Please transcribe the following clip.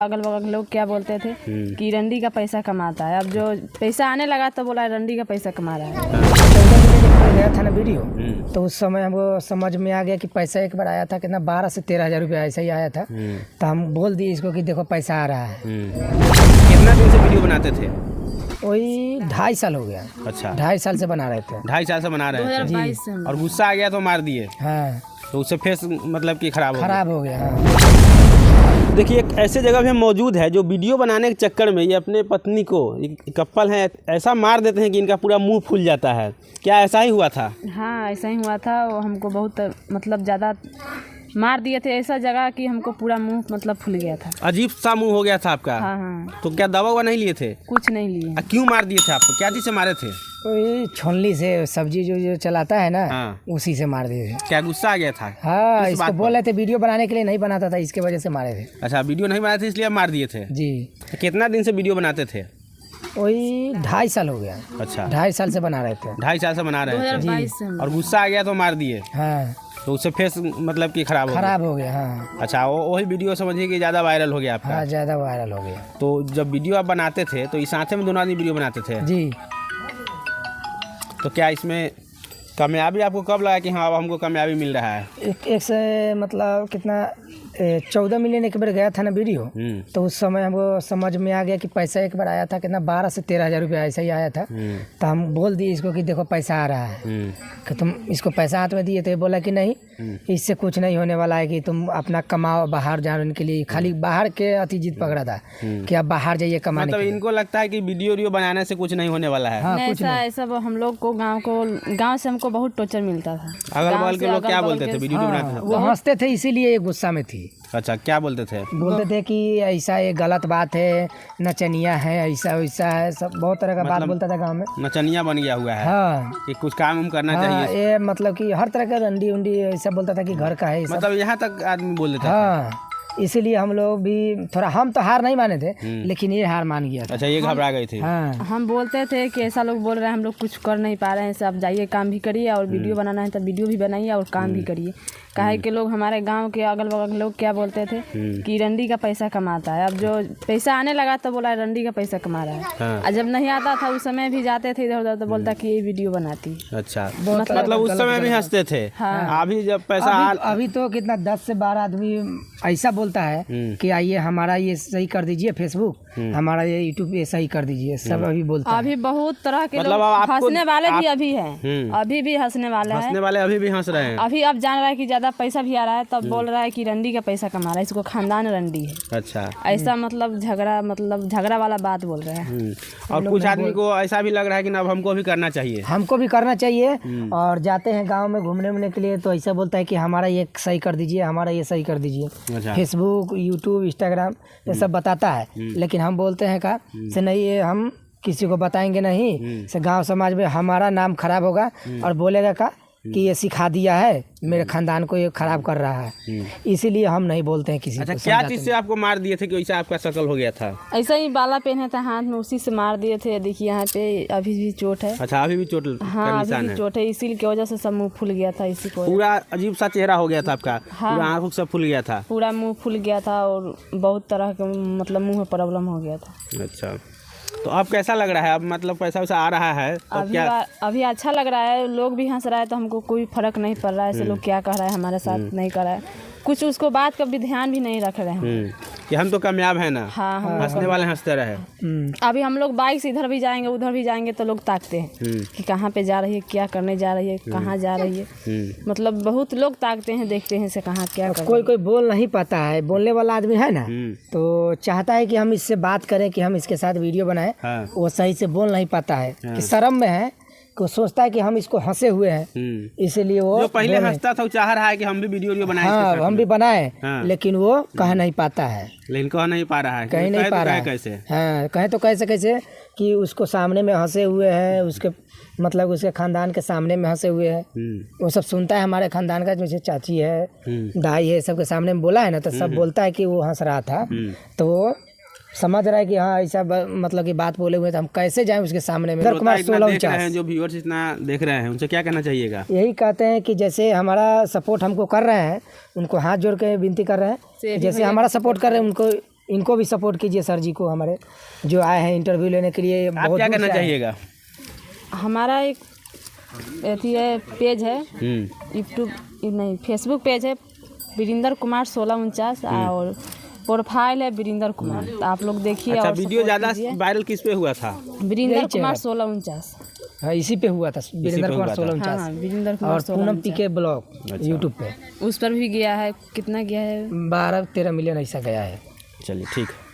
अगल बगल लोग क्या बोलते थे कि रंडी का पैसा कमाता है। अब जो पैसा आने लगा तो बोला रंडी का पैसा कमा रहा है। 14 गया था ना वीडियो, तो उस समय हमको समझ में आ गया कि पैसा एक बार आया था कितना 12 से 13 हज़ार रुपया ऐसा ही आया था। तो हम बोल दिए इसको कि देखो पैसा आ रहा है। कितना दिन से वीडियो बनाते थे? वही 2.5 साल हो गया। अच्छा, 2.5 साल से बना रहे थे। 2.5 साल से बना रहे थे 2022 से और गुस्सा आ गया तो मार दिए। हाँ, तो उससे फेस मतलब कि खराब हो गया। हाँ। देखिए, एक ऐसे जगह पे मौजूद है जो वीडियो बनाने के चक्कर में ये अपने पत्नी को, एक कपल है, ऐसा मार देते हैं कि इनका पूरा मुंह फूल जाता है। क्या ऐसा ही हुआ था? हाँ, ऐसा ही हुआ था। वो हमको बहुत मतलब ज़्यादा मार दिए थे, ऐसा जगह कि हमको पूरा मुंह मतलब फूल गया था। अजीब सा मुंह हो गया था आपका? हाँ हाँ। तो क्या दवा नहीं लिए थे? कुछ नहीं लिए। क्यों मार दिए थे आपको? क्या चीज से मारे थे? वही छोलनी से सब्जी जो चलाता है ना, हाँ। उसी से मार दिए थे। क्या गुस्सा आ गया था? हाँ, इसको बोल रहे थे वीडियो बनाने के लिए, नहीं बनाता था, इसके वजह से मारे थे। अच्छा, वीडियो नहीं बनाते थे इसलिए मार दिए थे जी। तो कितना दिन से वीडियो बनाते थे? वही 2.5 साल हो गया। अच्छा, 2.5 साल से बना रहे थे। 2.5 साल से बना रहे थे 2022 से और गुस्सा आ गया तो मार दिए। हाँ, तो उससे फेस मतलब कि खराब हो गया। हाँ। अच्छा, वही वीडियो समझिए कि ज़्यादा वायरल हो गया आपका। हाँ, ज़्यादा वायरल हो गया। तो जब वीडियो आप बनाते थे तो इस साथे में दोनों आदमी वीडियो बनाते थे जी। तो क्या इसमें कामयाबी आपको कब लगा कि हाँ अब हमको कामयाबी मिल रहा है? एक से मतलब कितना 14 मिलियन एक बार गया था ना वीडियो, तो उस समय हमको समझ में आ गया कि पैसा एक बार आया था कितना 12 से 13 हज़ार रुपया ऐसा ही आया था। तो हम बोल दिए इसको कि देखो पैसा आ रहा है, कि तुम इसको पैसा हाथ में दिए थे। बोला कि नहीं, इससे कुछ नहीं होने वाला है, कि तुम अपना कमाओ बाहर जाने के लिए। खाली बाहर के अति जिद पकड़ा था कि आप बाहर जाइए कमाने। मतलब इनको लगता है कि वीडियो बनाने से कुछ नहीं होने वाला है। हाँ, कुछ ऐसा हम लोग को गाँव से हमको बहुत टॉर्चर मिलता था। अगल बगल के लोग क्या बोलते थे वीडियो बनाते थे? वो हंसते थे, इसीलिए ये गुस्सा में थी। अच्छा, क्या बोलते थे? बोलते थे कि ऐसा ये गलत बात है, नचनिया है, ऐसा वैसा है, सब बहुत तरह का बात बोलता था गांव में। नचनिया बन गया हुआ है। हाँ, कि कुछ काम हम करना चाहिए। ये मतलब कि हर तरह का रंडी उंडी ऐसा बोलता था कि घर का है। मतलब यहाँ तक आदमी बोल देता। हाँ, इसीलिए हम लोग भी थोड़ा, हम तो हार नहीं माने थे, लेकिन ये हार मान गया था। अच्छा, ये घबरा गई थी। हाँ। हम बोलते थे कि ऐसा लोग बोल रहे हैं, हम लोग कुछ कर नहीं पा रहे हैं, सब जाइए काम भी करिए और वीडियो बनाना है तो वीडियो भी बनाइए और काम भी करिए। काहे के लोग, हमारे गांव के अगल बगल लोग क्या बोलते थे कि रंडी का पैसा कमाता है। अब जो पैसा आने लगा तो बोला रंडी का पैसा कमा रहा है। हाँ। और जब नहीं आता था उस समय भी जाते थे इधर उधर तो बोलता कि ये वीडियो बनाती है। अच्छा, मतलब उस समय भी हंसते थे। हाँ। अभी जब पैसा अभी तो कितना 10 से 12 आदमी ऐसा बोलता है कि आइए हमारा ये सही कर दीजिए, फेसबुक हमारा ये यूट्यूब ये सही कर दीजिए, सब अभी बोलता है। अभी बहुत तरह के मतलब लोग हंसने वाले भी अभी हैं, अभी भी हंसने वाले अभी भी हंस रहे हैं। अभी अब जान रहा है कि ज्यादा पैसा भी आ रहा है तब बोल रहा है कि रंडी का पैसा कमा रहा है, इसको खानदान रंडी है। अच्छा, ऐसा मतलब झगड़ा वाला बात बोल रहे हैं। और कुछ आदमी को ऐसा भी लग रहा है कि अब हमको भी करना चाहिए। हमको भी करना चाहिए। और जाते हैं गांव में घूमने के लिए तो ऐसा बोलता है कि हमारा ये सही कर दीजिए, हमारा ये सही कर दीजिए। अच्छा। फेसबुक, यूट्यूब, इंस्टाग्राम ये सब बताता है, लेकिन हम बोलते हैं का से नहीं, ये हम किसी को बताएंगे नहीं, से गांव समाज में हमारा नाम खराब होगा और बोलेगा का कि ये सिखा दिया है, मेरे खानदान को ये खराब कर रहा है, इसीलिए हम नहीं बोलते हैं किसी को। अच्छा, क्या चीज से आपको मार दिए थे कि वैसा आपका शक्ल हो गया था? ऐसा ही बाला पहने थे हाथ में, उसी से मार दिए थे। देखिए यहाँ पे अभी भी चोट है। अच्छा, अभी भी चोट हाँ, अभी भी चोट है, इसी की वजह से सब मुंह फूल गया था। इसी को पूरा अजीब सा चेहरा हो गया था आपका। हाँ। पूरा आँख सब फूल गया था। पूरा मुंह फूल गया था और बहुत तरह के मतलब मुंह में प्रॉब्लम हो गया था। अच्छा, तो अब कैसा लग रहा है? अब मतलब पैसा वैसा आ रहा है तो अभी अच्छा लग रहा है, लोग भी हंस रहा है तो हमको कोई फर्क नहीं पड़ रहा है। ऐसे लोग क्या कह रहा है हमारे साथ नहीं कर रहा है, कुछ उसको बात का भी ध्यान भी नहीं रख रहे हैं कि हम तो कामयाब है ना। हाँ, हंसने वाले हंसते रहे। अभी हम लोग बाइक से इधर भी जाएंगे उधर भी जाएंगे तो लोग ताकते हैं कि कहाँ पे जा रही है, क्या करने जा रही है, कहाँ जा रही है। मतलब बहुत लोग ताकते हैं, देखते हैं से कहाँ क्या कर। कोई बोल नहीं पाता है, बोलने वाला आदमी है ना, तो चाहता है कि हम इससे बात करें, कि हम इसके साथ वीडियो बनाएं। हाँ। वो सही से बोल नहीं पाता है, कि शर्म में है, को सोचता है कि हम इसको हंसे हुए हैं, इसीलिए वो जो पहले हंसता था वो चाह रहा है कि हम भी वीडियो बनाएं। हाँ, हम भी बनाए। हाँ। लेकिन वो कह नहीं पाता है, लेकिन कह नहीं पा रहा है, कहीं नहीं पा रहा है। कैसे? हाँ, कहे तो कैसे कि उसको सामने में हंसे हुए हैं, उसके मतलब उसके खानदान के सामने में हंसे हुए हैं। वो सब सुनता है, हमारे खानदान का जैसे चाची है, दाई है, सबके सामने में बोला है ना, तो सब बोलता है कि वो हंस रहा था। तो वो समझ रहा है कि हाँ ऐसा मतलब कि बात बोले हुए तो हम कैसे जाएं उसके सामने में। कुमार 1649 जो व्यूअर्स इतना देख रहे हैं उनसे क्या कहना चाहिएगा? यही कहते हैं कि जैसे हमारा सपोर्ट हमको कर रहे हैं, उनको हाथ जोड़ के विनती कर रहे हैं, जैसे हमारा सपोर्ट कर रहे हैं उनको इनको भी सपोर्ट कीजिए सर जी को, हमारे जो आए हैं इंटरव्यू लेने के लिए। आप बहुत क्या दूर करना से आए हैं। चाहिएगा? हमारा एक अथी है, पेज है यूट्यूब नहीं फेसबुक पेज है वीरेंद्र कुमार 1649 और प्रोफाइल है वीरेंद्र कुमार। तो आप लोग देखिए अच्छा, और वीडियो support ज़्यादा कीजिए। वायरल किस पे हुआ था? वीरेंद्र यही कुमार चैनल। 1649। हाँ, इसी पे हुआ था वीरेंद्र कुमार हुआ था। 1649। हाँ वीरेंद्र कुमार और पूनम 1649। पीके ब्लॉग यूट्यूब पे उस पर भी गया है, कितना गया है? 12-13 मिलियन ऐसा गया है। चलिए ठीक है।